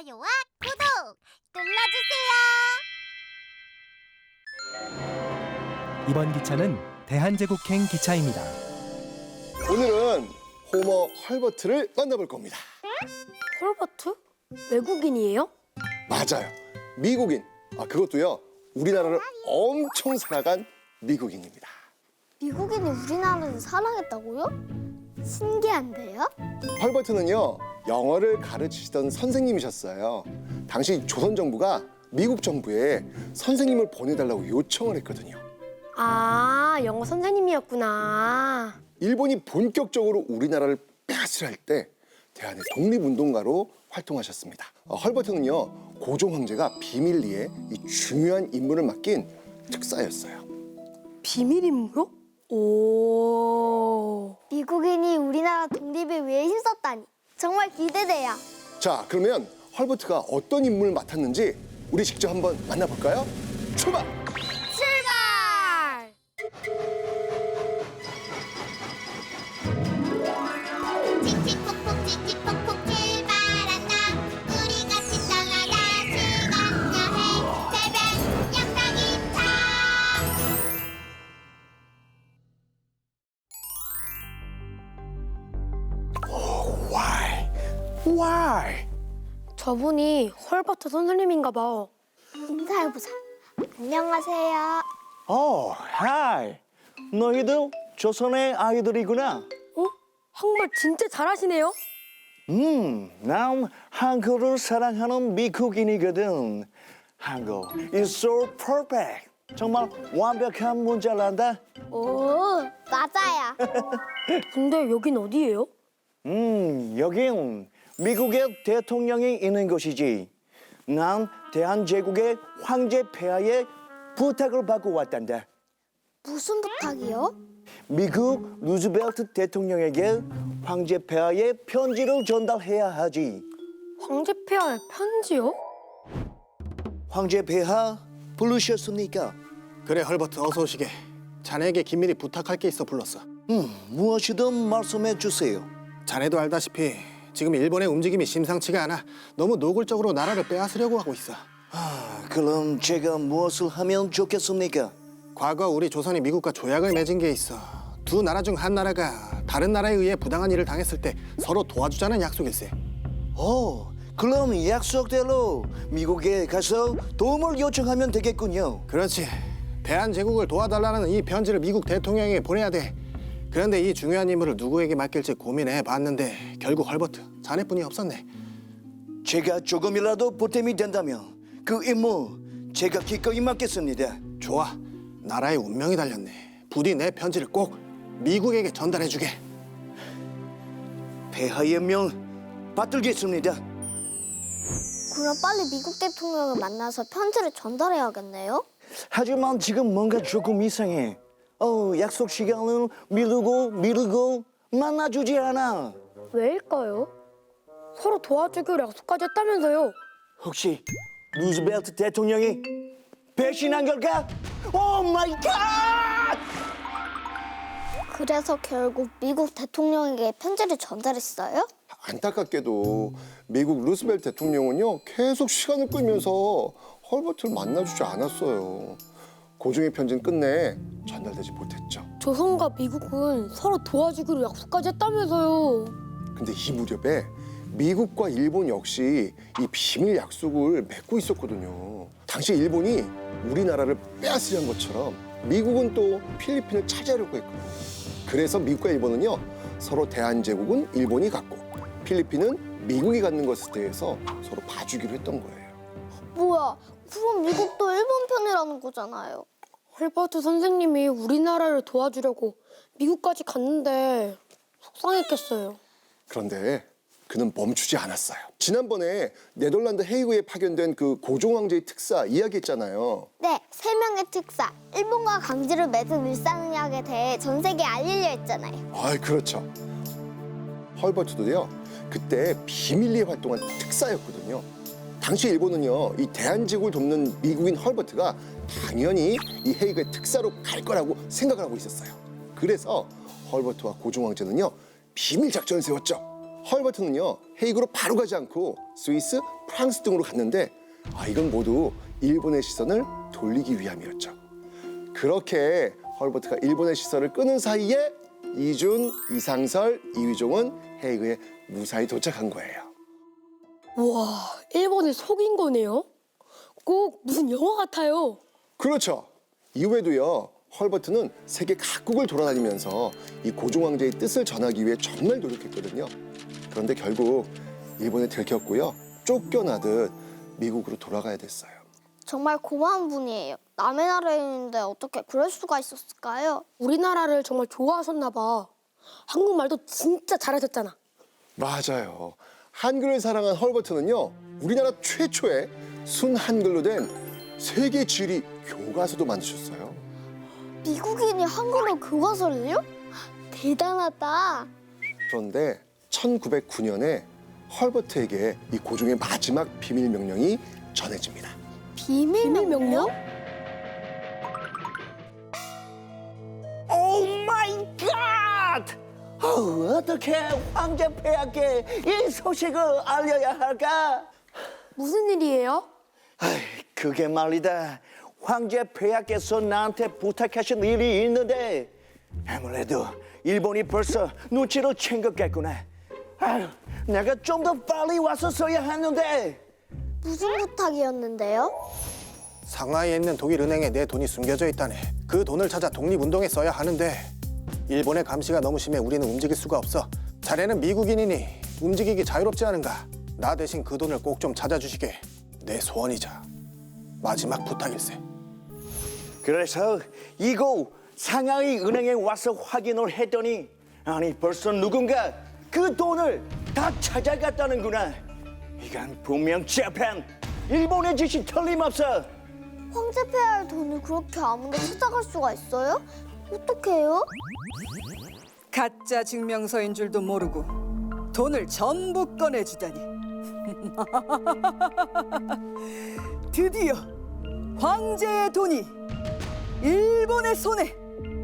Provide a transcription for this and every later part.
좋아요와 구독 눌러주세요. 이번 기차는 대한제국행 기차입니다. 오늘은 호머 헐버트를 만나볼 겁니다. 헐버트? 외국인이에요? 맞아요. 미국인. 그것도요. 우리나라를 엄청 사랑한 미국인입니다. 미국인이 우리나라를 사랑했다고요? 신기한데요? 헐버트는요. 영어를 가르치시던 선생님이셨어요. 당시 조선 정부가 미국 정부에 선생님을 보내달라고 요청을 했거든요. 아, 영어 선생님이었구나. 일본이 본격적으로 우리나라를 빼앗으려 할 때 대한의 독립운동가로 활동하셨습니다. 헐버트는요. 고종 황제가 비밀리에 이 중요한 임무를 맡긴 특사였어요. 비밀 임무요? 오. 미국인이 우리나라 독립을 위해 힘썼다니 정말 기대돼요. 자, 그러면 헐버트가 어떤 임무를 맡았는지 우리 직접 한번 만나볼까요? 출발! 출발! 칙칙폭폭 칙칙폭폭 출발한다. 우리 같이 떠나다 시간 여행 새벽 양락이차. Why? 저분이 헐버트 선생님인가 봐. 인사해보자. 안녕하세요. 하이. 너희들 조선의 아이들이구나. 어? 한국말 진짜 잘하시네요. 난 한국을 사랑하는 미국인이거든. 한국 is so perfect. 정말 완벽한 문자란다. 오, 맞아요. 근데 여긴 어디예요? 여긴 미국의 대통령이 있는 곳이지. 난 대한제국의 황제 폐하의 부탁을 받고 왔단다. 무슨 부탁이요? 미국 루즈벨트 대통령에게 황제 폐하의 편지를 전달해야 하지. 황제 폐하의 편지요? 황제 폐하 부르셨습니까? 그래 헐버트 어서 오시게. 자네에게 긴밀히 부탁할 게 있어 불렀어. 무엇이든 말씀해 주세요. 자네도 알다시피 지금 일본의 움직임이 심상치가 않아. 너무 노골적으로 나라를 빼앗으려고 하고 있어. 그럼 제가 무엇을 하면 좋겠습니까? 과거 우리 조선이 미국과 조약을 맺은 게 있어. 두 나라 중 한 나라가 다른 나라에 의해 부당한 일을 당했을 때 서로 도와주자는 약속일세. 그럼 약속대로 미국에 가서 도움을 요청하면 되겠군요. 그렇지. 대한제국을 도와달라는 이 편지를 미국 대통령에게 보내야 돼. 그런데 이 중요한 임무를 누구에게 맡길지 고민해봤는데 결국 헐버트 자네뿐이 없었네. 제가 조금이라도 보탬이 된다면 그 임무 제가 기꺼이 맡겠습니다. 좋아. 나라의 운명이 달렸네. 부디 내 편지를 꼭 미국에게 전달해주게. 폐하의 명 받들겠습니다. 그럼 빨리 미국 대통령을 만나서 편지를 전달해야겠네요. 하지만 지금 뭔가 조금 이상해. 약속 시간을 미루고 만나주지 않아. 왜일까요? 서로 도와주기로 약속까지 했다면서요. 혹시 루즈벨트 대통령이 배신한 걸까? 오 마이 갓! 그래서 결국 미국 대통령에게 편지를 전달했어요? 안타깝게도 미국 루스벨트 대통령은요. 계속 시간을 끌면서 헐버트를 만나주지 않았어요. 고종의 편지는 끝내 전달되지 못했죠. 조선과 미국은 서로 도와주기로 약속까지 했다면서요. 근데 이 무렵에 미국과 일본 역시 이 비밀 약속을 맺고 있었거든요. 당시 일본이 우리나라를 빼앗으려는 것처럼 미국은 또 필리핀을 차지하려고 했거든요. 그래서 미국과 일본은요. 서로 대한제국은 일본이 갖고 필리핀은 미국이 갖는 것에 대해서 서로 봐주기로 했던 거예요. 뭐야, 그럼 미국도 일본 편이라는 거잖아요. 헐버트 선생님이 우리나라를 도와주려고 미국까지 갔는데 속상했겠어요. 그런데 그는 멈추지 않았어요. 지난번에 네덜란드 헤이그에 파견된 그 고종 황제의 특사 이야기했잖아요. 네, 3명의 특사, 일본과 강제로 맺은 일상의학에 대해 전 세계에 알리려 했잖아요. 그렇죠. 헐버트도요. 그때 비밀리에 활동한 특사였거든요. 당시 일본은요. 이 대한제국을 돕는 미국인 헐버트가 당연히 이 헤이그의 특사로 갈 거라고 생각을 하고 있었어요. 그래서 헐버트와 고종 황제는요. 비밀 작전을 세웠죠. 헐버트는요 헤이그로 바로 가지 않고 스위스, 프랑스 등으로 갔는데 이건 모두 일본의 시선을 돌리기 위함이었죠. 그렇게 헐버트가 일본의 시선을 끄는 사이에 이준, 이상설, 이휘종은 헤이그에 무사히 도착한 거예요. 와, 일본을 속인 거네요. 꼭 무슨 영화 같아요. 그렇죠. 이후에도요 헐버트는 세계 각국을 돌아다니면서 이 고종 황제의 뜻을 전하기 위해 정말 노력했거든요. 그런데 결국 일본에 들켰고요. 쫓겨나듯 미국으로 돌아가야 됐어요. 정말 고마운 분이에요. 남의 나라에 있는데 어떻게 그럴 수가 있었을까요? 우리나라를 정말 좋아하셨나 봐. 한국말도 진짜 잘하셨잖아. 맞아요. 한글을 사랑한 헐버트는요 우리나라 최초의 순한글로 된 세계 지리 교과서도 만드셨어요. 미국인이 한글로 교과서를요? 대단하다. 그런데 1909년에 헐버트에게 이 고종의 마지막 비밀 명령이 전해집니다. 비밀 명령? 오 마이 갓! 어떻게 황제 폐하께 이 소식을 알려야 할까? 무슨 일이에요? 그게 말이다. 황제 폐하께서 나한테 부탁하신 일이 있는데 아무래도 일본이 벌써 눈치를 챈 것 같구나. 내가 좀 더 빨리 왔었어야 했는데. 무슨 부탁이었는데요? 상하이에 있는 독일 은행에 내 돈이 숨겨져 있다네. 그 돈을 찾아 독립운동에 써야 하는데 일본의 감시가 너무 심해 우리는 움직일 수가 없어. 자네는 미국인이니 움직이기 자유롭지 않은가? 나 대신 그 돈을 꼭 좀 찾아주시게. 내 소원이자 마지막 부탁일세. 그래서 이곳 상하이 은행에 와서 확인을 했더니 아니 벌써 누군가 그 돈을 다 찾아갔다는구나. 이건 분명 재팬 일본의 짓이 틀림없어. 황제 폐하의 돈을 그렇게 아무나 찾아갈 수가 있어요? 어떻게 해요? 가짜 증명서인 줄도 모르고 돈을 전부 꺼내주다니. 드디어 황제의 돈이 일본의 손에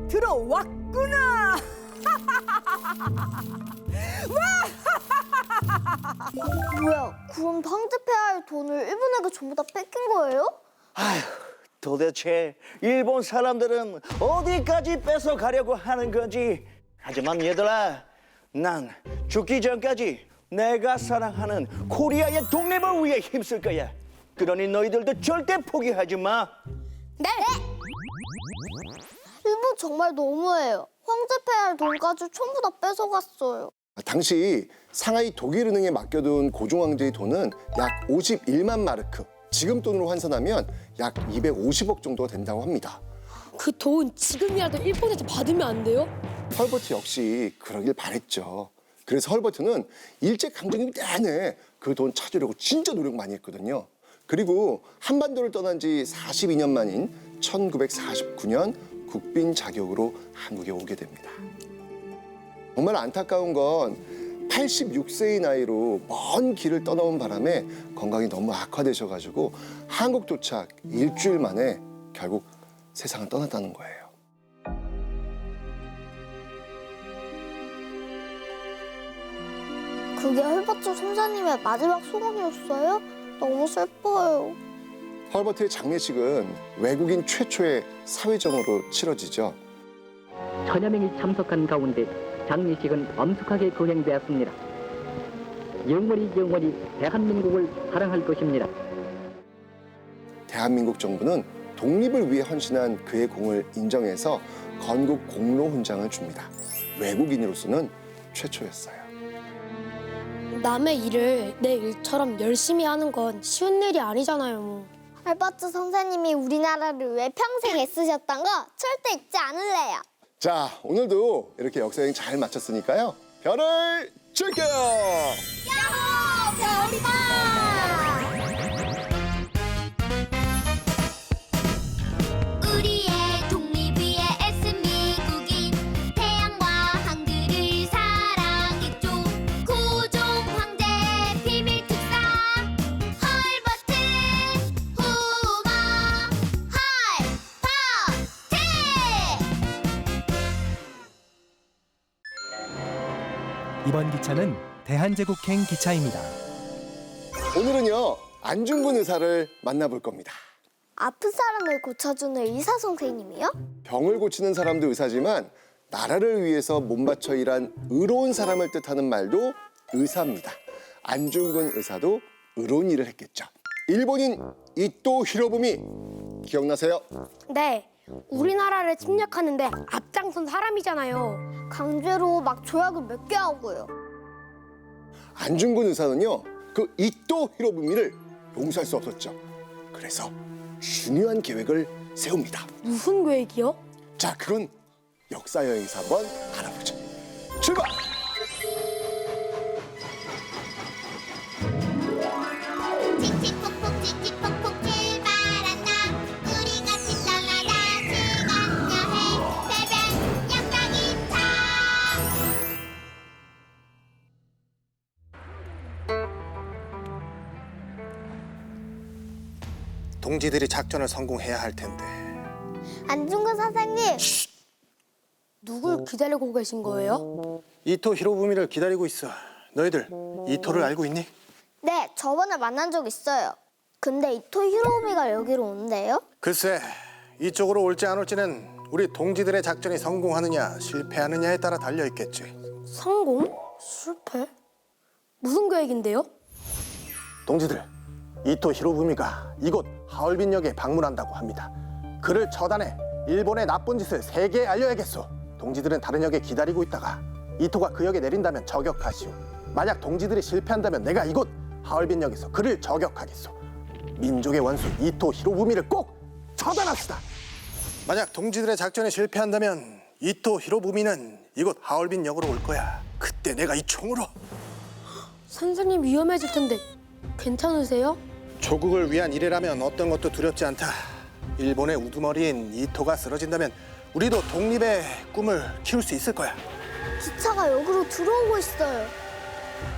들어왔구나. 뭐야, 그럼 황제 폐하의 돈을 일본에게 전부 다 뺏긴 거예요? 아휴, 도대체 일본 사람들은 어디까지 뺏어가려고 하는 건지. 하지만 얘들아, 난 죽기 전까지 내가 사랑하는 코리아의 독립을 위해 힘쓸 거야. 그러니 너희들도 절대 포기하지 마. 네. 일본 정말 너무해요. 황제 폐하의 돈까지 전부 다 뺏어갔어요. 당시 상하이 독일은행에 맡겨둔 고종 황제의 돈은 약 51만 마르크, 지금 돈으로 환산하면 약 250억 정도가 된다고 합니다. 그 돈 지금이라도 일본에서 받으면 안 돼요? 헐버트 역시 그러길 바랬죠. 그래서 헐버트는 일제강점기 내내 그 돈 찾으려고 진짜 노력 많이 했거든요. 그리고 한반도를 떠난 지 42년 만인 1949년 국빈 자격으로 한국에 오게 됩니다. 정말 안타까운 건 86세의 나이로 먼 길을 떠나온 바람에 건강이 너무 악화되셔가지고 한국 도착 일주일 만에 결국 세상을 떠났다는 거예요. 그게 헐버트 선생님의 마지막 소원이었어요? 너무 슬퍼요. 헐버트의 장례식은 외국인 최초의 사회정으로 치러지죠. 천여 명이 참석한 가운데 장례식은 엄숙하게 거행되었습니다. 영원히 영원히 대한민국을 사랑할 것입니다. 대한민국 정부는 독립을 위해 헌신한 그의 공을 인정해서 건국 공로 훈장을 줍니다. 외국인으로서는 최초였어요. 남의 일을 내 일처럼 열심히 하는 건 쉬운 일이 아니잖아요. 헐버트 선생님이 우리나라를 위해 평생 애쓰셨던 거 절대 잊지 않을래요. 자, 오늘도 이렇게 역사여행 잘 마쳤으니까요. 별을 줄게요. 야호! 별이다! 우리의 독립 위에 애쓴 미국인 태양과 한글을 사랑했죠. 고종 황제 비밀 특사 헐버트 후보 헐버트! 이번 기차는 대한제국행 기차입니다. 오늘은요, 안중근 의사를 만나볼 겁니다. 아픈 사람을 고쳐주는 의사 선생님이요? 병을 고치는 사람도 의사지만 나라를 위해서 몸바쳐 일한 의로운 사람을 뜻하는 말도 의사입니다. 안중근 의사도 의로운 일을 했겠죠. 일본인 이토 히로부미 기억나세요? 네, 우리나라를 침략하는데 앞장선 사람이잖아요. 강제로 막 조약을 맺게 하고요. 안중근 의사는요, 그 이토 히로부미를 용서할 수 없었죠. 그래서 중요한 계획을 세웁니다. 무슨 계획이요? 자, 그건 역사 여행에서 한번 알아보죠. 출발! 칙칙폭폭 칙칙폭폭 출발한다. 우리 같이 떠나다 시간 여행 배변 양락이차. 동지들이 작전을 성공해야 할 텐데. 안중근 선생님, 누굴 기다리고 계신 거예요? 이토 히로부미를 기다리고 있어. 너희들 이토를 알고 있니? 네, 저번에 만난 적 있어요. 근데 이토 히로부미가 여기로 온대요? 글쎄, 이쪽으로 올지 안 올지는 우리 동지들의 작전이 성공하느냐 실패하느냐에 따라 달려 있겠지. 성공? 실패? 무슨 계획인데요? 동지들, 이토 히로부미가 이곳 하얼빈역에 방문한다고 합니다. 그를 처단해 일본의 나쁜 짓을 세계에 알려야겠소. 동지들은 다른 역에 기다리고 있다가 이토가 그 역에 내린다면 저격하시오. 만약 동지들이 실패한다면 내가 이곳 하얼빈역에서 그를 저격하겠소. 민족의 원수 이토 히로부미를 꼭 처단합시다. 만약 동지들의 작전이 실패한다면 이토 히로부미는 이곳 하얼빈역으로 올 거야. 그때 내가 이 총으로. 선생님 위험해질 텐데 괜찮으세요? 조국을 위한 일이라면 어떤 것도 두렵지 않다. 일본의 우두머리인 이토가 쓰러진다면 우리도 독립의 꿈을 키울 수 있을 거야. 기차가 여기로 들어오고 있어요.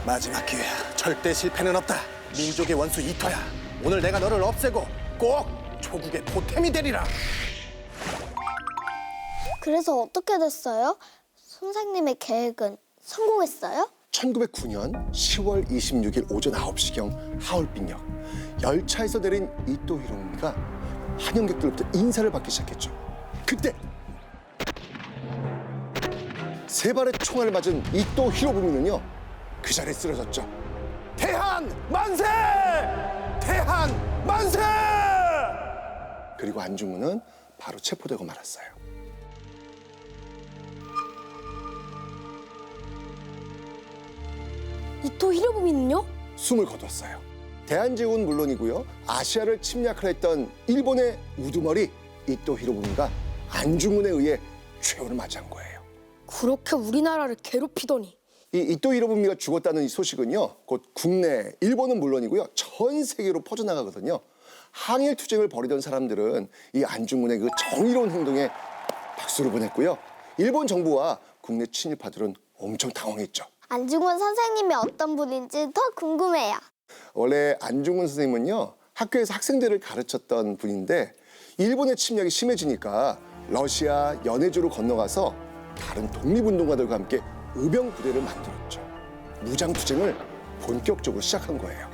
마지막 기회야. 절대 실패는 없다. 민족의 원수 이토야. 오늘 내가 너를 없애고 꼭 조국의 보탬이 되리라. 그래서 어떻게 됐어요? 선생님의 계획은 성공했어요? 1909년 10월 26일 오전 9시경 하얼빈역. 열차에서 내린 이토 히로부미가 한영객들로부터 인사를 받기 시작했죠. 그때 세 발의 총알을 맞은 이토 히로부미는요, 그 자리에 쓰러졌죠. 대한 만세! 대한 만세! 그리고 안중근은 바로 체포되고 말았어요. 이토 히로부미는요? 숨을 거뒀어요. 대한제국은 물론이고요, 아시아를 침략을 했던 일본의 우두머리 이토 히로부미가 안중근에 의해 최후를 맞이한 거예요. 그렇게 우리나라를 괴롭히더니 이 이토 히로부미가 죽었다는 이 소식은요, 곧 국내, 일본은 물론이고요, 전 세계로 퍼져나가거든요. 항일 투쟁을 벌이던 사람들은 이 안중근의 그 정의로운 행동에 박수를 보냈고요. 일본 정부와 국내 친일파들은 엄청 당황했죠. 안중근 선생님이 어떤 분인지 더 궁금해요. 원래 안중근 선생님은요, 학교에서 학생들을 가르쳤던 분인데 일본의 침략이 심해지니까 러시아 연해주로 건너가서 다른 독립운동가들과 함께 의병 부대를 만들었죠. 무장 투쟁을 본격적으로 시작한 거예요.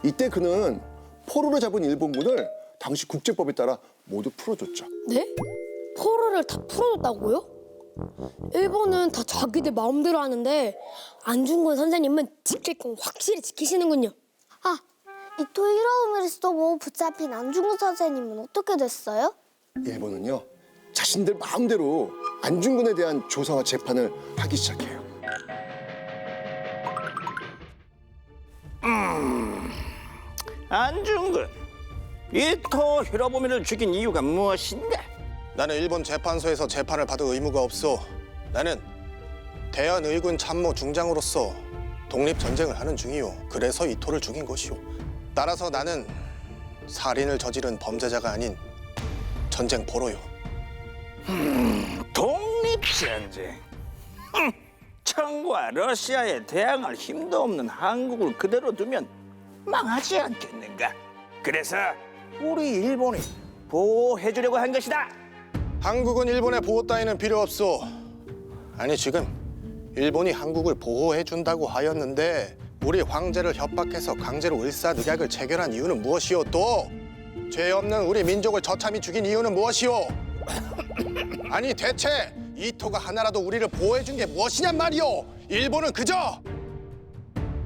이때 그는 포로를 잡은 일본군을 당시 국제법에 따라 모두 풀어줬죠. 네? 포로를 다 풀어줬다고요? 일본은 다 자기들 마음대로 하는데 안중근 선생님은 지킬 건 확실히 지키시는군요. 아, 이토 히로부미를 쓰고 붙잡힌 안중근 선생님은 어떻게 됐어요? 일본은요, 자신들 마음대로 안중근에 대한 조사와 재판을 하기 시작해요. 안중근, 이토 히로부미를 죽인 이유가 무엇인가? 나는 일본 재판소에서 재판을 받을 의무가 없소. 나는 대한의군 참모 중장으로서 독립전쟁을 하는 중이요. 그래서 이토를 죽인 것이오. 따라서 나는 살인을 저지른 범죄자가 아닌 전쟁 포로요. 독립전쟁. 청과 러시아에 대항할 힘도 없는 한국을 그대로 두면 망하지 않겠는가? 그래서 우리 일본이 보호해주려고 한 것이다. 한국은 일본의 보호 따위는 필요 없소. 아니 지금 일본이 한국을 보호해준다고 하였는데 우리 황제를 협박해서 강제로 을사늑약을 체결한 이유는 무엇이오? 또 죄 없는 우리 민족을 저참히 죽인 이유는 무엇이오? 아니 대체 이토가 하나라도 우리를 보호해준 게 무엇이냔 말이오? 일본은 그저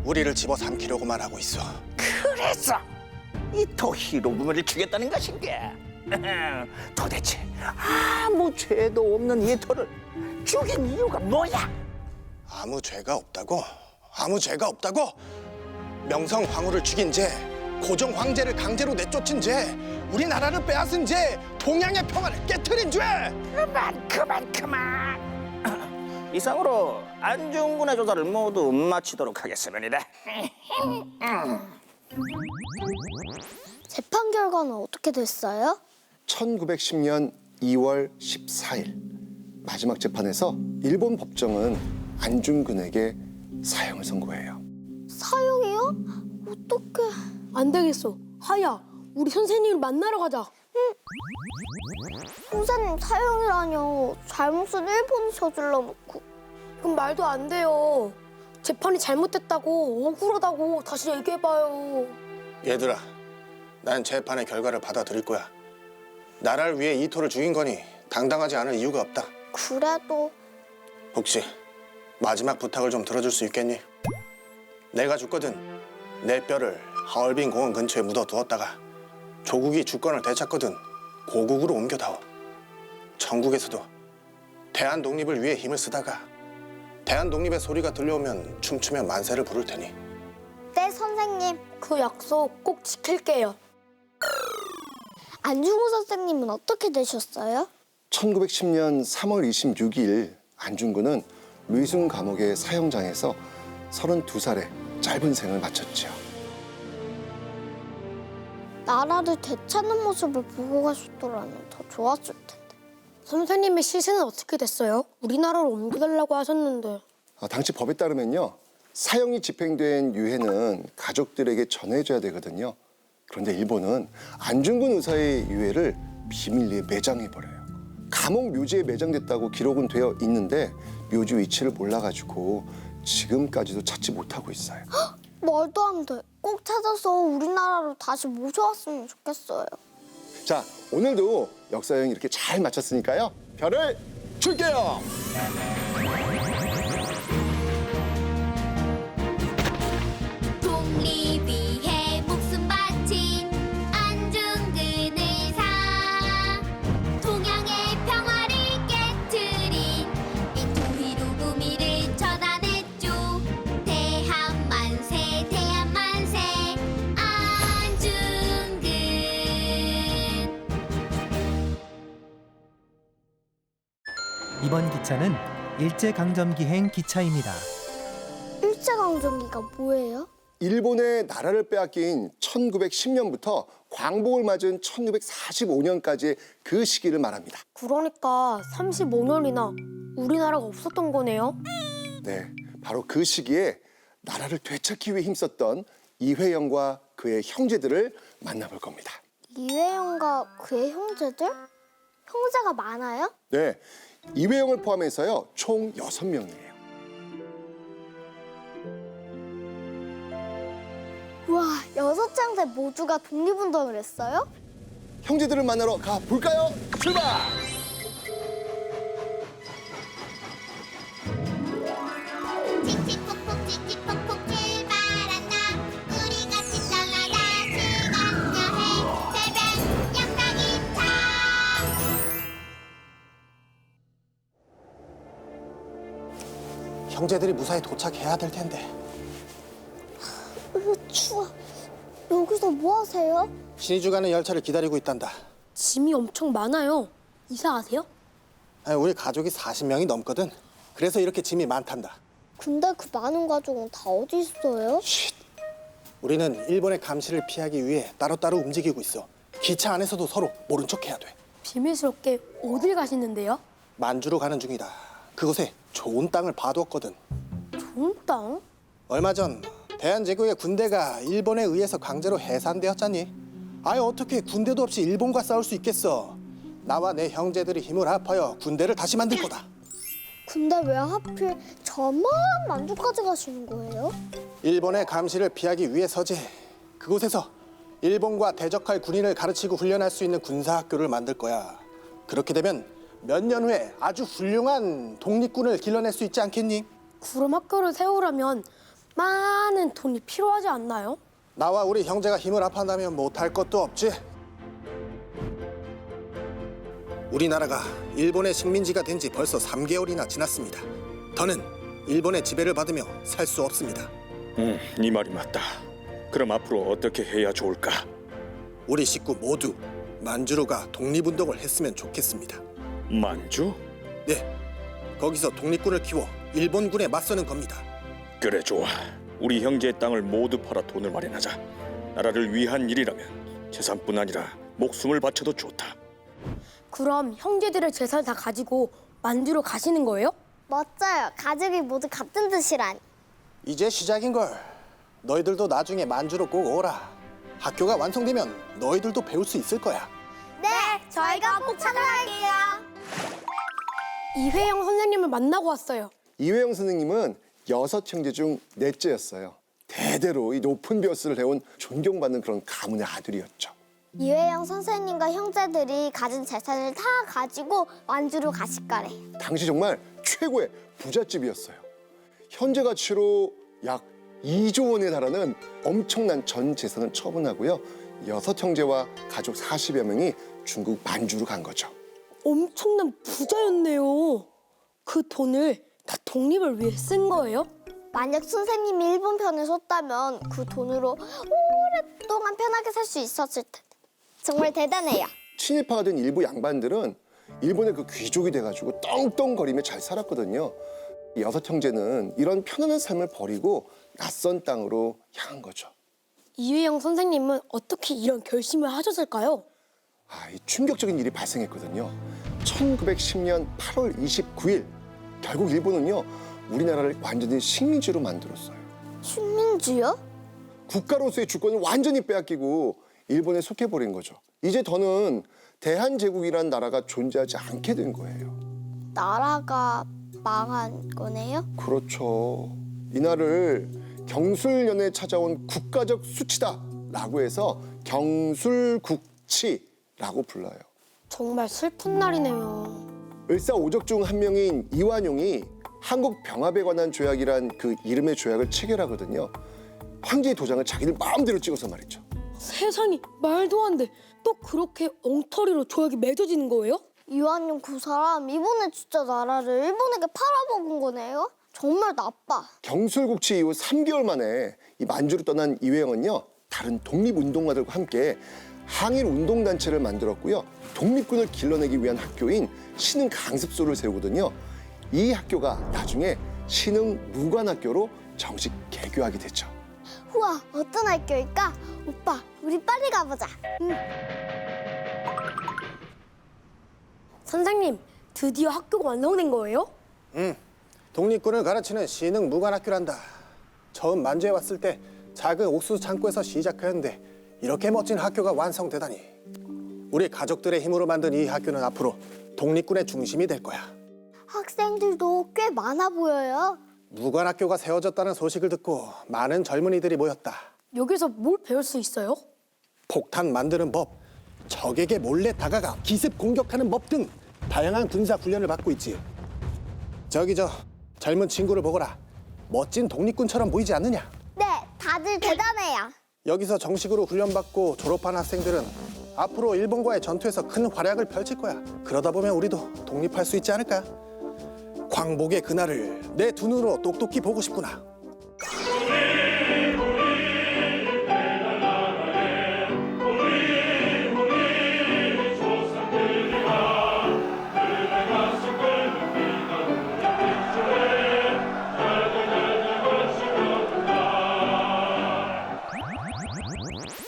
우리를 집어삼키려고만 하고 있어. 그래서 이토 히로부미를 죽였다는 것인가? 도대체 아무 죄도 없는 이토를 죽인 이유가 뭐야? 아무 죄가 없다고? 아무 죄가 없다고? 명성 황후를 죽인 죄, 고종 황제를 강제로 내쫓은 죄, 우리나라를 빼앗은 죄, 동양의 평화를 깨트린 죄! 그만! 이상으로 안중근의 조사를 모두 마치도록 하겠습니다. 재판 결과는 어떻게 됐어요? 1910년 2월 14일 마지막 재판에서 일본 법정은 안중근에게 사형을 선고해요. 사형이요? 어떡해. 안 되겠어. 하야, 우리 선생님을 만나러 가자. 선생님 사형이라뇨. 잘못은 일본이 저질러 놓고. 그럼 말도 안 돼요. 재판이 잘못됐다고, 억울하다고 다시 얘기해봐요. 얘들아, 난 재판의 결과를 받아들일 거야. 나라를 위해 이토를 죽인 거니 당당하지 않을 이유가 없다. 그래도 혹시 마지막 부탁을 좀 들어줄 수 있겠니? 내가 죽거든 내 뼈를 하얼빈 공원 근처에 묻어두었다가 조국이 주권을 되찾거든 고국으로 옮겨다오. 전국에서도 대한 독립을 위해 힘을 쓰다가 대한 독립의 소리가 들려오면 춤추며 만세를 부를 테니. 네 선생님. 그 약속 꼭 지킬게요. 안중근 선생님은 어떻게 되셨어요? 1910년 3월 26일 안중근은 루이순 감옥의 사형장에서 32살의 짧은 생을 마쳤죠. 나라를 되찾는 모습을 보고 가셨더라면 더 좋았을 텐데. 선생님의 시신은 어떻게 됐어요? 우리나라로 옮겨달라고 하셨는데. 당시 법에 따르면요, 사형이 집행된 유해는 가족들에게 전해줘야 되거든요. 그런데 일본은 안중근 의사의 유해를 비밀리에 매장해버려요. 감옥 묘지에 매장됐다고 기록은 되어 있는데 묘지 위치를 몰라가지고 지금까지도 찾지 못하고 있어요. 말도 안 돼. 꼭 찾아서 우리나라로 다시 모셔왔으면 좋겠어요. 자, 오늘도 역사 여행 이렇게 잘 마쳤으니까요. 별을 줄게요. 독립 위해 목숨 바친 안중근 의사 동양의 평화를 깨트린 이토 히로부미를 처단했죠. 대한 만세 안중근. 이번 기차는 일제강점기행 기차입니다. 일제강점기가 뭐예요? 일본의 나라를 빼앗긴 1910년부터 광복을 맞은 1945년까지의 그 시기를 말합니다. 그러니까 35년이나 우리나라가 없었던 거네요. 네, 바로 그 시기에 나라를 되찾기 위해 힘썼던 이회영과 그의 형제들을 만나볼 겁니다. 이회영과 그의 형제들? 형제가 많아요? 네, 이회영을 포함해서요, 총 6명이에요. 와, 6장대 모두가 독립운동을 했어요? 형제들을 만나러 가볼까요? 출발! 칙칙폭폭 칙칙폭폭 출발한다. 우리 같이 떠나다 시간 여행 새벽 양락이차. 형제들이 무사히 도착해야 될 텐데. 추워. 여기서 뭐 하세요? 신의주 가는 열차를 기다리고 있단다. 짐이 엄청 많아요. 이사하세요? 아니, 우리 가족이 40명이 넘거든. 그래서 이렇게 짐이 많단다. 근데 그 많은 가족은 다 어디 있어요? 쉿. 우리는 일본의 감시를 피하기 위해 따로따로 움직이고 있어. 기차 안에서도 서로 모른 척해야 돼. 비밀스럽게 어딜 가시는데요? 만주로 가는 중이다. 그곳에 좋은 땅을 봐두었거든. 좋은 땅? 얼마 전 대한제국의 군대가 일본에 의해서 강제로 해산되었잖니. 아예 어떻게 군대도 없이 일본과 싸울 수 있겠어. 나와 내 형제들이 힘을 합하여 군대를 다시 만들 거다. 근데 왜 하필 저 저만 만주까지 가시는 거예요? 일본의 감시를 피하기 위해서지. 그곳에서 일본과 대적할 군인을 가르치고 훈련할 수 있는 군사학교를 만들 거야. 그렇게 되면 몇 년 후에 아주 훌륭한 독립군을 길러낼 수 있지 않겠니? 그럼 학교를 세우려면 많은 돈이 필요하지 않나요? 나와 우리 형제가 힘을 합한다면 못할 것도 없지. 우리나라가 일본의 식민지가 된 지 벌써 3개월이나 지났습니다. 더는 일본의 지배를 받으며 살 수 없습니다. 네 말이 맞다. 그럼 앞으로 어떻게 해야 좋을까? 우리 식구 모두 만주로가 독립운동을 했으면 좋겠습니다. 만주? 네, 거기서 독립군을 키워 일본군에 맞서는 겁니다. 그래 좋아. 우리 형제의 땅을 모두 팔아 돈을 마련하자. 나라를 위한 일이라면 재산뿐 아니라 목숨을 바쳐도 좋다. 그럼 형제들의 재산 다 가지고 만주로 가시는 거예요? 멋져요. 가족이 모두 같은 뜻이라니. 이제 시작인걸. 너희들도 나중에 만주로 꼭 오라. 학교가 완성되면 너희들도 배울 수 있을 거야. 네, 저희가 꼭 참여할게요. 이회영 선생님을 만나고 왔어요. 이회영 선생님은 6형제 중 넷째였어요. 대대로 이 높은 벼슬을 해온 존경받는 그런 가문의 아들이었죠. 이회영 선생님과 형제들이 가진 재산을 다 가지고 만주로 가실까래. 당시 정말 최고의 부잣집이었어요. 현재 가치로 약 2조 원에 달하는 엄청난 전 재산을 처분하고요. 6형제와 가족 40여 명이 중국 만주로 간 거죠. 엄청난 부자였네요. 그 돈을 다 독립을 위해 쓴 거예요? 만약 선생님이 일본 편에 섰다면 그 돈으로 오랫동안 편하게 살 수 있었을 텐데. 정말 대단해요. 친일파가 된 일부 양반들은 일본의 그 귀족이 돼가지고 떵떵거리며 잘 살았거든요. 6형제는 이런 편안한 삶을 버리고 낯선 땅으로 향한 거죠. 이회영 선생님은 어떻게 이런 결심을 하셨을까요? 이 충격적인 일이 발생했거든요. 1910년 8월 29일 결국 일본은요 우리나라를 완전히 식민지로 만들었어요. 식민지요? 국가로서의 주권을 완전히 빼앗기고 일본에 속해버린 거죠. 이제 더는 대한제국이란 나라가 존재하지 않게 된 거예요. 나라가 망한 거네요? 그렇죠. 이날을 경술년에 찾아온 국가적 수치다라고 해서 경술국치라고 불러요. 정말 슬픈 날이네요. 을사오적 중 한 명인 이완용이 한국병합에 관한 조약이란 그 이름의 조약을 체결하거든요. 황제의 도장을 자기들 마음대로 찍어서 말이죠. 세상에 말도 안 돼. 또 그렇게 엉터리로 조약이 맺어지는 거예요? 이완용 그 사람 이번에 진짜 나라를 일본에게 팔아먹은 거네요? 정말 나빠. 경술국치 이후 3개월 만에 이 만주로 떠난 이회영은요 다른 독립운동가들과 함께 항일 운동단체를 만들었고요. 독립군을 길러내기 위한 학교인 신흥 강습소를 세우거든요. 이 학교가 나중에 신흥 무관학교로 정식 개교하게 됐죠. 우와, 어떤 학교일까? 오빠, 우리 빨리 가보자. 선생님, 드디어 학교가 완성된 거예요? 독립군을 가르치는 신흥 무관학교란다. 처음 만주에 왔을 때 작은 옥수수 창고에서 시작하였는데 이렇게 멋진 학교가 완성되다니. 우리 가족들의 힘으로 만든 이 학교는 앞으로 독립군의 중심이 될 거야. 학생들도 꽤 많아 보여요. 무관학교가 세워졌다는 소식을 듣고 많은 젊은이들이 모였다. 여기서 뭘 배울 수 있어요? 폭탄 만드는 법, 적에게 몰래 다가가 기습 공격하는 법 등 다양한 군사 훈련을 받고 있지. 저기 저 젊은 친구를 보거라. 멋진 독립군처럼 보이지 않느냐? 네, 다들 대단해요. 여기서 정식으로 훈련받고 졸업한 학생들은 앞으로 일본과의 전투에서 큰 활약을 펼칠 거야. 그러다 보면 우리도 독립할 수 있지 않을까? 광복의 그날을 내 두 눈으로 똑똑히 보고 싶구나.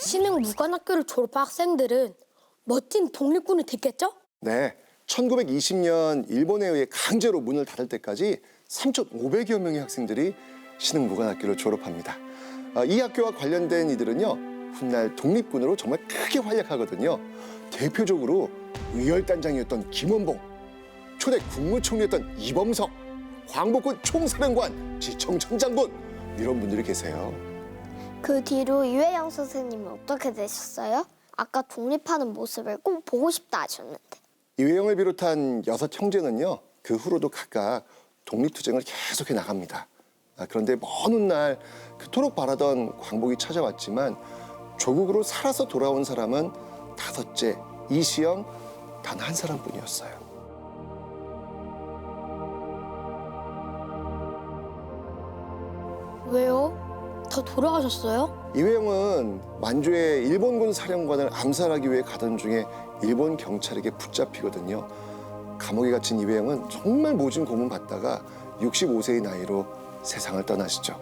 신흥 무관학교를 졸업한 학생들은 멋진 독립군이 됐겠죠? 네, 1920년 일본에 의해 강제로 문을 닫을 때까지 3,500여 명의 학생들이 신흥무관학교를 졸업합니다. 이 학교와 관련된 이들은요, 훗날 독립군으로 정말 크게 활약하거든요. 대표적으로 의열단장이었던 김원봉, 초대 국무총리였던 이범석, 광복군 총사령관, 지청청 장군 이런 분들이 계세요. 그 뒤로 이회영 선생님은 어떻게 되셨어요? 아까 독립하는 모습을 꼭 보고 싶다 하셨는데. 이회영을 비롯한 6 형제는요, 그 후로도 각각 독립투쟁을 계속해 나갑니다. 그런데 먼 훗날 그토록 바라던 광복이 찾아왔지만 조국으로 살아서 돌아온 사람은 5째 이시영 단 한 사람뿐이었어요. 왜요? 다 돌아가셨어요? 이회영은 만주의 일본군 사령관을 암살하기 위해 가던 중에 일본 경찰에게 붙잡히거든요. 감옥에 갇힌 이회영은 정말 모진 고문 받다가 65세의 나이로 세상을 떠나시죠.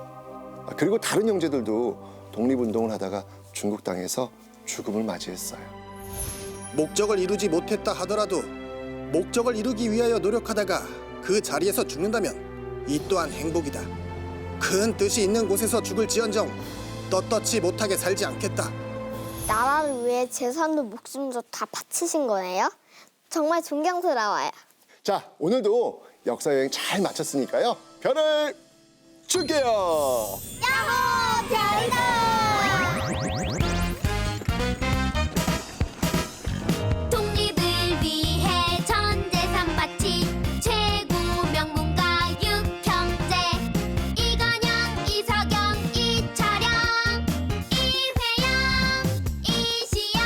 그리고 다른 형제들도 독립운동을 하다가 중국 땅에서 죽음을 맞이했어요. 목적을 이루지 못했다 하더라도 목적을 이루기 위하여 노력하다가 그 자리에서 죽는다면 이 또한 행복이다. 큰 뜻이 있는 곳에서 죽을지언정 떳떳지 못하게 살지 않겠다. 나라를 위해 재산도 목숨도 다 바치신 거네요? 정말 존경스러워요. 자, 오늘도 역사 여행 잘 마쳤으니까요. 별을 줄게요. 야호! 별다! 독립을 위해 전 재산 바친 최고 명문가 6형제 이건영, 이석영, 이철영, 이회영, 이시영,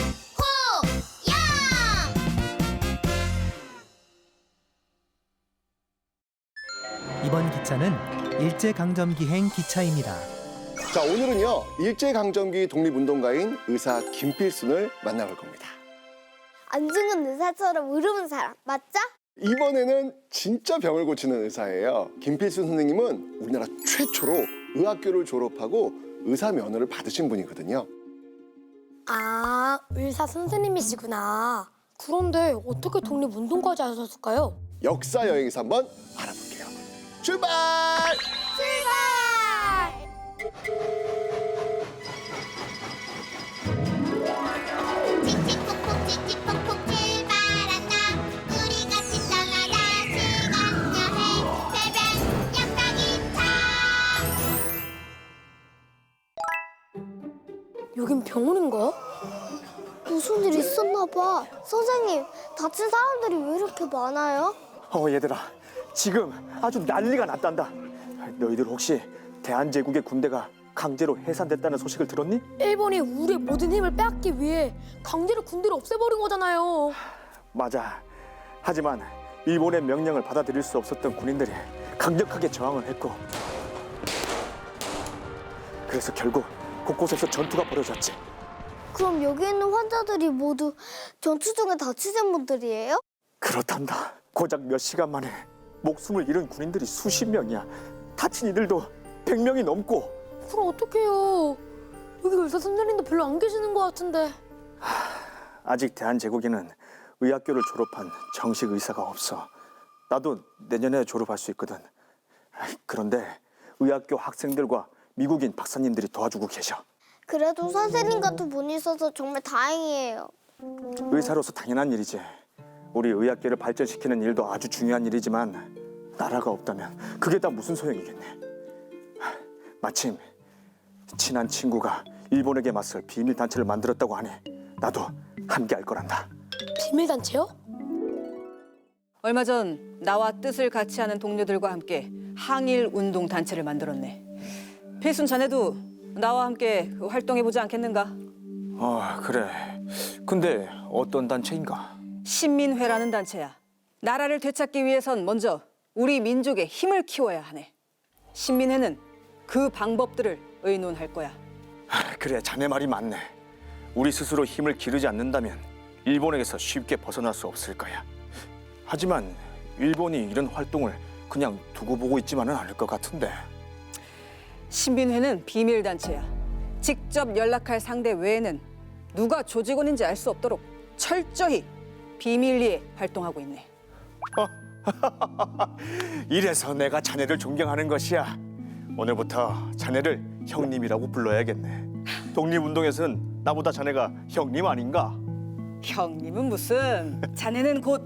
이호영. 이번 기차는 일제강점기행 기차입니다. 자, 오늘은요, 일제강점기 독립운동가인 의사 김필순을 만나볼 겁니다. 안 죽은 의사처럼 울음은 사람, 맞죠? 이번에는 진짜 병을 고치는 의사예요. 김필순 선생님은 우리나라 최초로 의학교를 졸업하고 의사 면허를 받으신 분이거든요. 아, 의사 선생님이시구나. 그런데 어떻게 독립운동까지 하셨을까요? 역사 여행에서 한번 알아볼게요. 출발! 칙칙폭폭 칙칙폭폭 출발한다. 우리 같이 떠나다 시간 여행 새벽 역사기차. 여긴 병원인가? 무슨 일 있었나 봐. 선생님, 다친 사람들이 왜 이렇게 많아요? 얘들아, 지금 아주 난리가 났단다. 너희들 혹시 대한제국의 군대가 강제로 해산됐다는 소식을 들었니? 일본이 우리의 모든 힘을 빼앗기 위해 강제로 군대를 없애버린 거잖아요. 맞아. 하지만 일본의 명령을 받아들일 수 없었던 군인들이 강력하게 저항을 했고, 그래서 결국 곳곳에서 전투가 벌어졌지. 그럼 여기 있는 환자들이 모두 전투 중에 다치신 분들이에요? 그렇단다. 고작 몇 시간 만에 목숨을 잃은 군인들이 수십 명이야. 다친 이들도 100명이 넘고. 그럼 어떡해요? 여기 의사 선생님도 별로 안 계시는 것 같은데. 아직 대한제국에는 의학교를 졸업한 정식 의사가 없어. 나도 내년에 졸업할 수 있거든. 그런데 의학교 학생들과 미국인 박사님들이 도와주고 계셔. 그래도 선생님 같은 분이 있어서 정말 다행이에요. 의사로서 당연한 일이지. 우리 의학계를 발전시키는 일도 아주 중요한 일이지만 나라가 없다면 그게 다 무슨 소용이겠네. 마침 친한 친구가 일본에게 맞설 비밀 단체를 만들었다고 하니 나도 함께 할 거란다. 비밀단체요? 얼마 전 나와 뜻을 같이 하는 동료들과 함께 항일 운동 단체를 만들었네. 필순 자네도 나와 함께 활동해보지 않겠는가? 그래. 근데 어떤 단체인가? 신민회라는 단체야. 나라를 되찾기 위해선 먼저 우리 민족의 힘을 키워야 하네. 신민회는 그 방법들을 의논할 거야. 그래, 자네 말이 맞네. 우리 스스로 힘을 기르지 않는다면 일본에게서 쉽게 벗어날 수 없을 거야. 하지만 일본이 이런 활동을 그냥 두고 보고 있지만은 않을 것 같은데. 신민회는 비밀 단체야. 직접 연락할 상대 외에는 누가 조직원인지 알 수 없도록 철저히 비밀리에 활동하고 있네. 이래서 내가 자네를 존경하는 것이야. 오늘부터 자네를 형님이라고 불러야겠네. 독립운동에서는 나보다 자네가 형님 아닌가? 형님은 무슨. 자네는 곧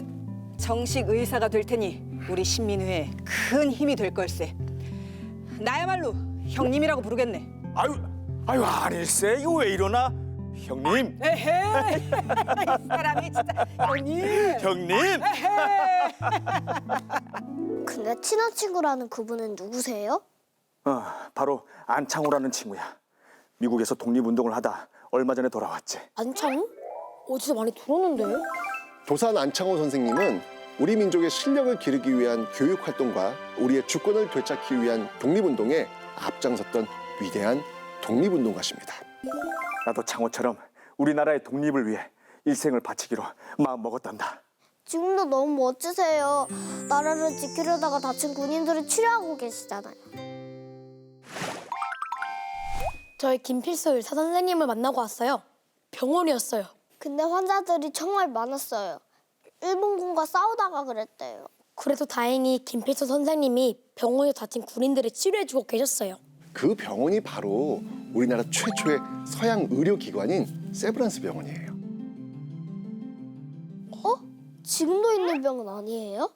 정식 의사가 될 테니 우리 신민회에 큰 힘이 될 걸세. 나야말로 형님이라고 부르겠네. 아유 아닐세. 이거 왜 이러나? 형님. 에헤이, 이 사람이 진짜 형님. 형님. 근데 친한 친구라는 그분은 누구세요? 바로 안창호라는 친구야. 미국에서 독립운동을 하다 얼마 전에 돌아왔지. 안창호? 어디서 많이 들었는데? 도산 안창호 선생님은 우리 민족의 실력을 기르기 위한 교육 활동과 우리의 주권을 되찾기 위한 독립운동에 앞장섰던 위대한 독립운동가십니다. 나도 창호처럼 우리나라의 독립을 위해 일생을 바치기로 마음 먹었단다. 지금도 너무 멋지세요. 나라를 지키려다가 다친 군인들을 치료하고 계시잖아요. 저희 김필수 의사 선생님을 만나고 왔어요. 병원이었어요. 근데 환자들이 정말 많았어요. 일본군과 싸우다가 그랬대요. 그래도 다행히 김필수 선생님이 병원에 다친 군인들을 치료해주고 계셨어요. 그 병원이 바로 우리나라 최초의 서양 의료기관인 세브란스 병원이에요. 지금도 있는 병은 아니에요?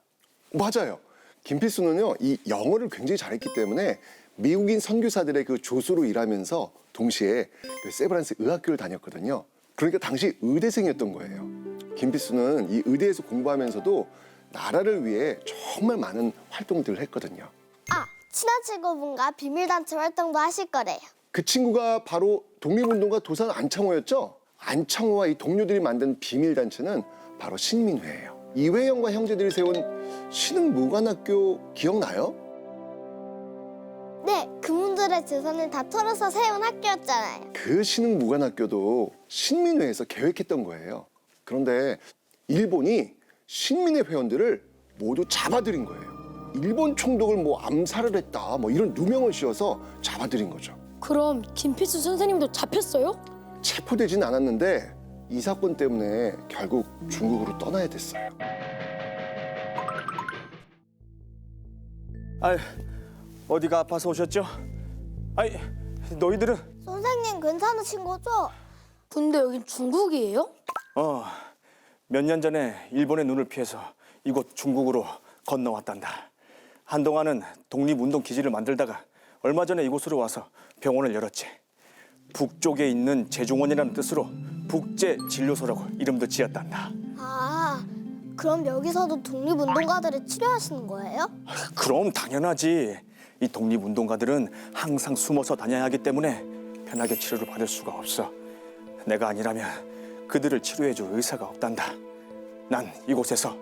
맞아요. 김필수는요, 이 영어를 굉장히 잘했기 때문에 미국인 선교사들의 그 조수로 일하면서 동시에 그 세브란스 의학교를 다녔거든요. 그러니까 당시 의대생이었던 거예요. 김필수는 이 의대에서 공부하면서도 나라를 위해 정말 많은 활동들을 했거든요. 아, 친한 친구분과 비밀단체 활동도 하실 거래요. 그 친구가 바로 독립운동가 도산 안창호였죠? 안창호와 이 동료들이 만든 비밀단체는 바로 신민회예요. 이회영과 형제들이 세운 신흥무관학교 기억나요? 네, 그분들의 재산을 다 털어서 세운 학교였잖아요. 그 신흥무관학교도 신민회에서 계획했던 거예요. 그런데 일본이 신민회 회원들을 모두 잡아들인 거예요. 일본 총독을 뭐 암살을 했다, 뭐 이런 누명을 씌워서 잡아들인 거죠. 그럼 김필수 선생님도 잡혔어요? 체포되진 않았는데 이 사건 때문에 결국 중국으로 떠나야 됐어요. 아이, 어디가 아파서 오셨죠? 아이, 너희들은? 선생님 괜찮으신 거죠? 근데 여긴 중국이에요? 몇 년 전에 일본의 눈을 피해서 이곳 중국으로 건너왔단다. 한동안은 독립운동 기지를 만들다가 얼마 전에 이곳으로 와서 병원을 열었지. 북쪽에 있는 제중원이라는 뜻으로 북제진료소라고 이름도 지었단다. 아, 그럼 여기서도 독립운동가들을 치료하시는 거예요? 그럼 당연하지. 이 독립운동가들은 항상 숨어서 다녀야 하기 때문에 편하게 치료를 받을 수가 없어. 내가 아니라면 그들을 치료해줄 의사가 없단다. 난 이곳에서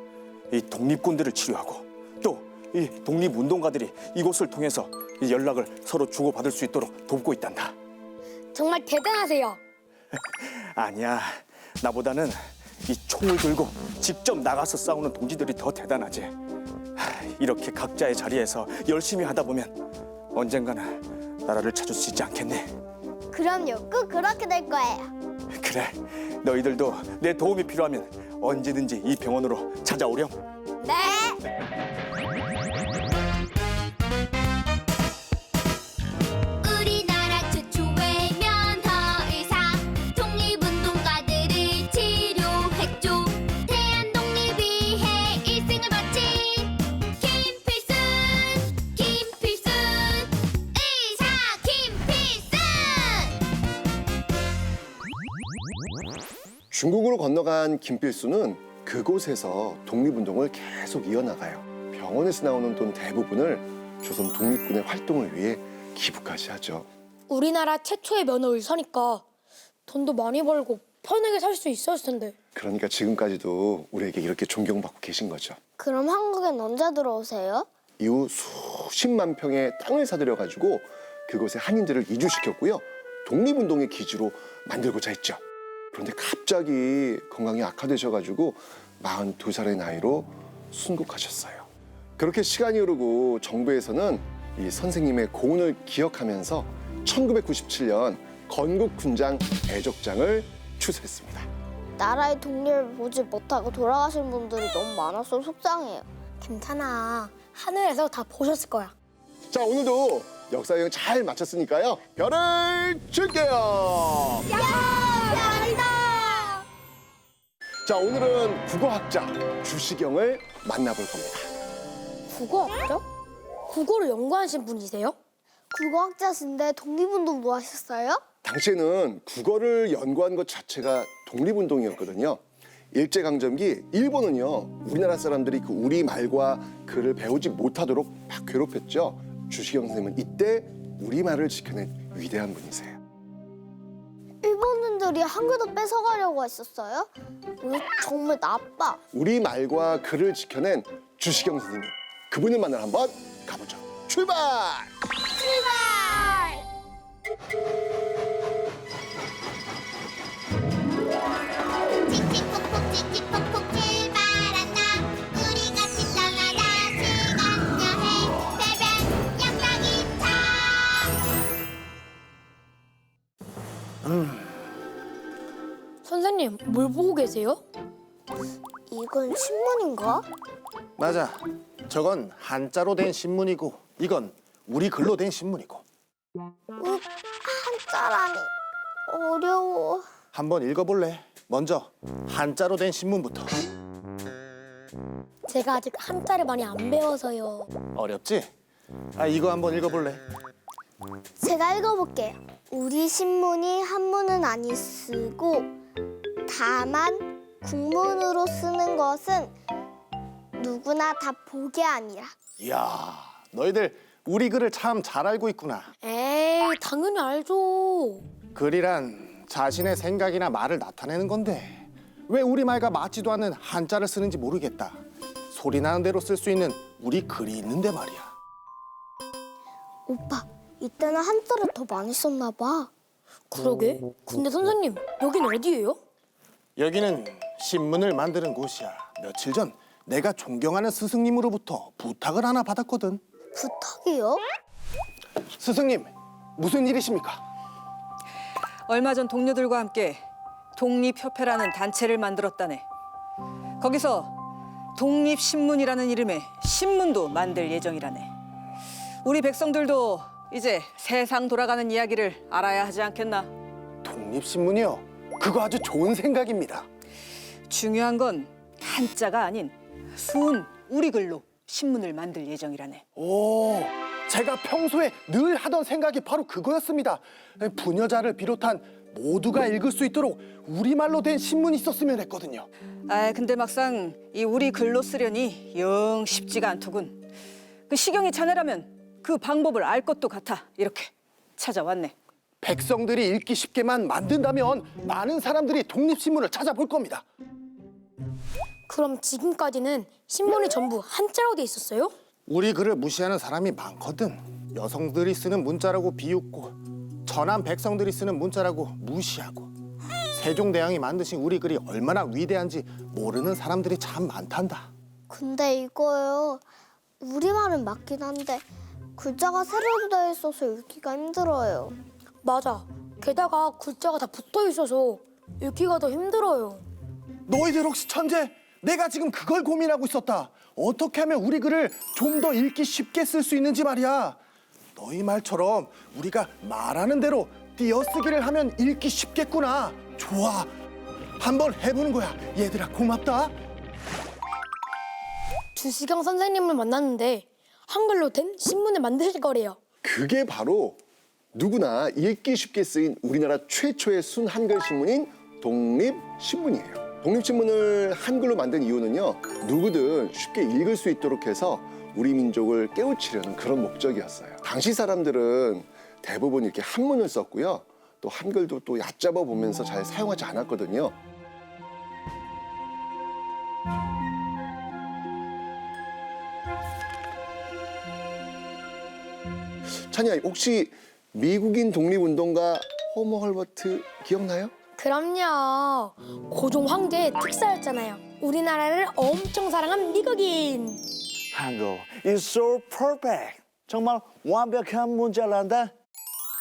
이 독립군들을 치료하고 또 이 독립운동가들이 이곳을 통해서 이 연락을 서로 주고받을 수 있도록 돕고 있단다. 정말 대단하세요. 아니야, 나보다는 이 총을 들고 직접 나가서 싸우는 동지들이 더 대단하지. 이렇게 각자의 자리에서 열심히 하다 보면 언젠가는 나라를 찾을 수 있지 않겠니? 그럼요, 꼭 그렇게 될 거예요. 그래, 너희들도 내 도움이 필요하면 언제든지 이 병원으로 찾아오렴. 네. 우리나라 최초의 면허의사 독립운동가들을 치료했죠. 대한 독립 위해 일생을 바친 김필순 의사 김필순. 중국으로 건너간 김필수는 그곳에서 독립운동을 계속 이어나가요. 병원에서 나오는 돈 대부분을 조선 독립군의 활동을 위해 기부까지 하죠. 우리나라 최초의 면허의사니까 돈도 많이 벌고 편하게 살 수 있었을 텐데. 그러니까 지금까지도 우리에게 이렇게 존경받고 계신 거죠. 그럼 한국엔 언제 들어오세요? 이후 수십만 평의 땅을 사들여가지고 그곳에 한인들을 이주시켰고요. 독립운동의 기지로 만들고자 했죠. 그런데 갑자기 건강이 악화되셔가지고 42살의 나이로 순국하셨어요. 그렇게 시간이 흐르고 정부에서는 이 선생님의 고운을 기억하면서 1997년 건국훈장 애족장을 추서했습니다. 나라의 독립을 보지 못하고 돌아가신 분들이 너무 많아서 속상해요. 괜찮아. 하늘에서 다 보셨을 거야. 자, 오늘도 역사 여행 잘 마쳤으니까요. 별을 줄게요. 아니다. 자, 오늘은 국어학자 주시경을 만나볼 겁니다. 국어학자? 국어를 연구하신 분이세요? 국어학자신데 독립운동도 하셨어요? 당시에는 국어를 연구한 것 자체가 독립운동이었거든요. 일제강점기 일본은요, 우리나라 사람들이 그 우리 말과 글을 배우지 못하도록 막 괴롭혔죠. 주시경 선생님은 이때 우리말을 지켜낸 위대한 분이세요. 일본인들이 한글도 뺏어가려고 했었어요? 정말 나빠. 우리말과 글을 지켜낸 주시경 선생님, 그분을 만나러 한번 가보죠. 출발! 칙칙폭폭 칙칙폭폭 출발한다. 우리 같이 떠나자. 시간 여행 새벽 양락이차. 선생님, 뭘 보고 계세요? 이건 신문인가? 맞아. 저건 한자로 된 신문이고 이건 우리 글로 된 신문이고. 한자라니 어려워. 한번 읽어볼래? 먼저 한자로 된 신문부터. 제가 아직 한자를 많이 안 배워서요. 어렵지? 이거 한번 읽어볼래? 제가 읽어볼게요. 우리 신문이 한문은 아니 쓰고 다만 국문으로 쓰는 것은 누구나 다 보게 아니라. 이야, 너희들 우리 글을 참 잘 알고 있구나. 에이, 당연히 알죠. 글이란 자신의 생각이나 말을 나타내는 건데 왜 우리말과 맞지도 않는 한자를 쓰는지 모르겠다. 소리 나는 대로 쓸 수 있는 우리 글이 있는데 말이야. 오빠, 이때는 한자를 더 많이 썼나 봐. 그러게. 근데 선생님, 여긴 어디예요? 여기는 신문을 만드는 곳이야. 며칠 전 내가 존경하는 스승님으로부터 부탁을 하나 받았거든. 부탁이요? 스승님, 무슨 일이십니까? 얼마 전 동료들과 함께 독립협회라는 단체를 만들었다네. 거기서 독립신문이라는 이름의 신문도 만들 예정이라네. 우리 백성들도 이제 세상 돌아가는 이야기를 알아야 하지 않겠나? 독립신문이요? 그거 아주 좋은 생각입니다. 중요한 건 한자가 아닌 순 우리 글로 신문을 만들 예정이라네. 오, 제가 평소에 늘 하던 생각이 바로 그거였습니다. 부녀자를 비롯한 모두가 읽을 수 있도록 우리말로 된 신문이 있었으면 했거든요. 근데 막상 이 우리 글로 쓰려니 영 쉽지가 않더군. 그 시경이 자네라면 그 방법을 알 것도 같아 이렇게 찾아왔네. 백성들이 읽기 쉽게만 만든다면 많은 사람들이 독립신문을 찾아볼 겁니다. 그럼 지금까지는 신문이 전부 한자로 돼 있었어요? 우리 글을 무시하는 사람이 많거든. 여성들이 쓰는 문자라고 비웃고 전한 백성들이 쓰는 문자라고 무시하고 세종대왕이 만드신 우리 글이 얼마나 위대한지 모르는 사람들이 참 많단다. 근데 이거요. 우리말은 맞긴 한데 글자가 세로로 되어 있어서 읽기가 힘들어요. 맞아. 게다가 글자가 다 붙어 있어서 읽기가 더 힘들어요. 너희들 혹시 천재? 내가 지금 그걸 고민하고 있었다. 어떻게 하면 우리 글을 좀 더 읽기 쉽게 쓸 수 있는지 말이야. 너희 말처럼 우리가 말하는 대로 띄어쓰기를 하면 읽기 쉽겠구나. 좋아. 한번 해보는 거야. 얘들아, 고맙다. 주시경 선생님을 만났는데 한글로 된 신문을 만드실 거래요. 그게 바로 누구나 읽기 쉽게 쓰인 우리나라 최초의 순 한글 신문인 독립신문이에요. 독립신문을 한글로 만든 이유는요, 누구든 쉽게 읽을 수 있도록 해서 우리 민족을 깨우치려는 그런 목적이었어요. 당시 사람들은 대부분 이렇게 한문을 썼고요, 또 한글도 또 얕잡아 보면서 잘 사용하지 않았거든요. 찬이야, 혹시 미국인 독립운동가 호모 헐버트 기억나요? 그럼요. 고종 황제의 특사였잖아요. 우리나라를 엄청 사랑한 미국인. 한국 is so perfect. 정말 완벽한 문자란다.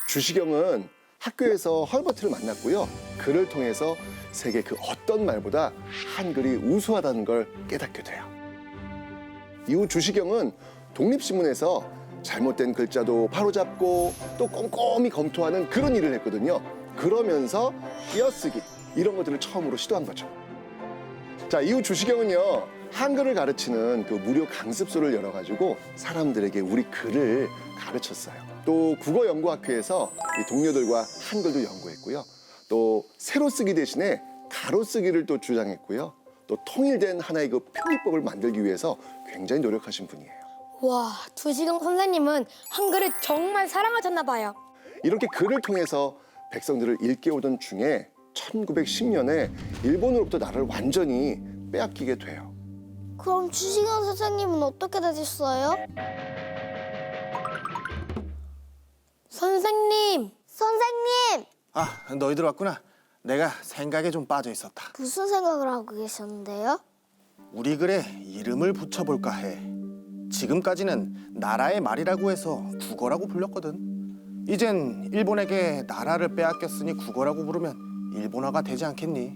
주시경은 학교에서 헐버트를 만났고요. 그를 통해서 세계 그 어떤 말보다 한글이 우수하다는 걸 깨닫게 돼요. 이후 주시경은 독립신문에서 잘못된 글자도 바로잡고 또 꼼꼼히 검토하는 그런 일을 했거든요. 그러면서 띄어쓰기 이런 것들을 처음으로 시도한 거죠. 자, 이후 주시경은요, 한글을 가르치는 그 무료 강습소를 열어가지고 사람들에게 우리 글을 가르쳤어요. 또 국어연구학회에서 이 동료들과 한글도 연구했고요. 또 세로 쓰기 대신에 가로 쓰기를 또 주장했고요. 또 통일된 하나의 그 표기법을 만들기 위해서 굉장히 노력하신 분이에요. 와, 두시경 선생님은 한글을 정말 사랑하셨나 봐요. 이렇게 글을 통해서 백성들을 일깨우던 중에 1910년에 일본으로부터 나라를 완전히 빼앗기게 돼요. 그럼 주시경 선생님은 어떻게 되셨어요? 선생님, 선생님! 아, 너희들 왔구나. 내가 생각에 좀 빠져 있었다. 무슨 생각을 하고 계셨는데요? 우리 글에 이름을 붙여볼까 해. 지금까지는 나라의 말이라고 해서 국어라고 불렸거든. 이젠 일본에게 나라를 빼앗겼으니 국어라고 부르면 일본어가 되지 않겠니?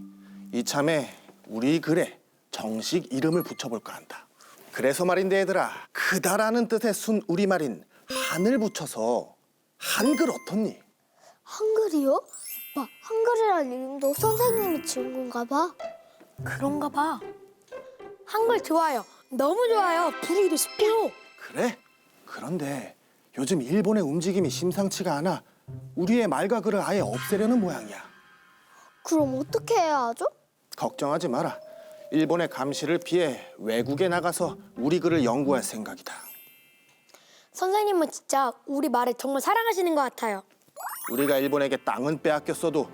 이참에 우리 글에 정식 이름을 붙여볼까 한다. 그래서 말인데 얘들아, 크다라는 뜻의 순 우리말인 한을 붙여서 한글 어떻니? 한글이요? 오빠, 한글이란 이름도 선생님이 지은 건가 봐. 그런가 봐. 한글 좋아요. 너무 좋아요. 부르기도 쉽고요. 그래? 그런데 요즘 일본의 움직임이 심상치가 않아. 우리의 말과 글을 아예 없애려는 모양이야. 그럼 어떻게 해야 하죠? 걱정하지 마라. 일본의 감시를 피해 외국에 나가서 우리 글을 연구할 생각이다. 선생님은 진짜 우리 말을 정말 사랑하시는 것 같아요. 우리가 일본에게 땅은 빼앗겼어도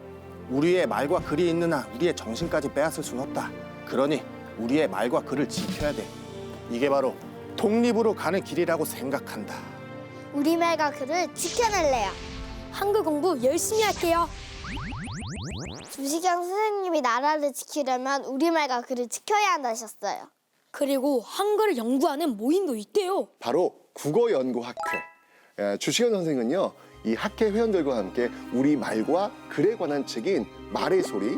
우리의 말과 글이 있는 한 우리의 정신까지 빼앗을 순 없다. 그러니 우리의 말과 글을 지켜야 돼. 이게 바로 독립으로 가는 길이라고 생각한다. 우리말과 글을 지켜낼래요. 한글 공부 열심히 할게요. 주시경 선생님이 나라를 지키려면 우리말과 글을 지켜야 한다셨어요. 그리고 한글을 연구하는 모임도 있대요. 바로 국어연구학회. 주시경 선생은요, 이 학회 회원들과 함께 우리 말과 글에 관한 책인 말의 소리,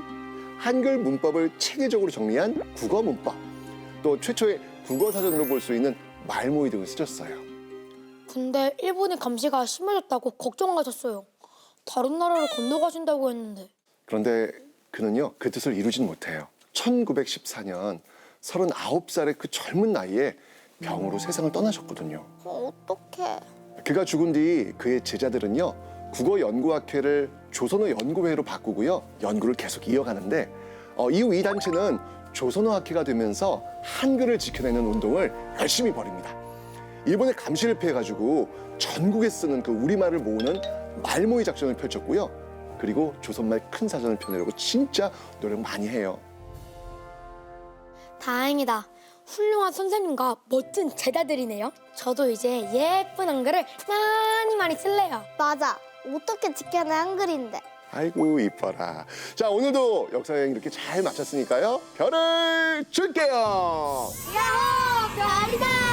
한글 문법을 체계적으로 정리한 국어 문법, 또 최초의 국어 사전으로 볼 수 있는 말모의 등을 쓰셨어요. 근데 일본의 감시가 심해졌다고 걱정하셨어요. 다른 나라로 건너가신다고 했는데. 그런데 그는요, 그 뜻을 이루진 못해요. 1914년 39살의 그 젊은 나이에 병으로 세상을 떠나셨거든요. 어떡해. 그가 죽은 뒤 그의 제자들은요, 국어연구학회를 조선어 연구회로 바꾸고요, 연구를 계속 이어가는데 이후 이 단체는 조선어학회가 되면서 한글을 지켜내는 운동을 열심히 벌입니다. 일본의 감시를 피해가지고 전국에 쓰는 그 우리말을 모으는 말모의 작전을 펼쳤고요. 그리고 조선말 큰 사전을 펴내려고 진짜 노력 많이 해요. 다행이다. 훌륭한 선생님과 멋진 제자들이네요. 저도 이제 예쁜 한글을 많이 쓸래요. 맞아. 어떻게 지켜낸 한글인데. 아이고 이뻐라. 자, 오늘도 역사여행 이렇게 잘 마쳤으니까요, 별을 줄게요. 야호! 별이다!